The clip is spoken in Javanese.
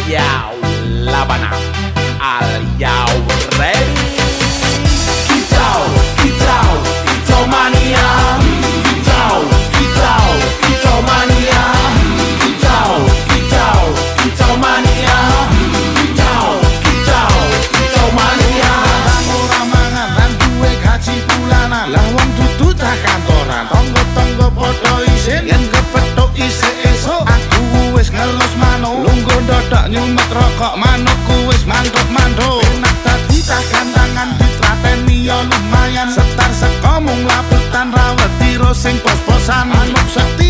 Yo, Labana, are you ready? Kicau mania. Kicau mania. Kicau mania. Kicau mania. Ora mangan lan duwe gaji bulanan. Lah wong dudu tak kantoran. Tonggo-tonggo padha isin yen kepethuk isih esuk. Aku wis ngelus manuk. Lungguh ndodak nyumet rokok manukku wis mantuk-mantuk. Enak dadi tak gantangan ditrateni ya lumayan. Setar seko mung laputan rawet tiro sing pos-posan. Manuk sekti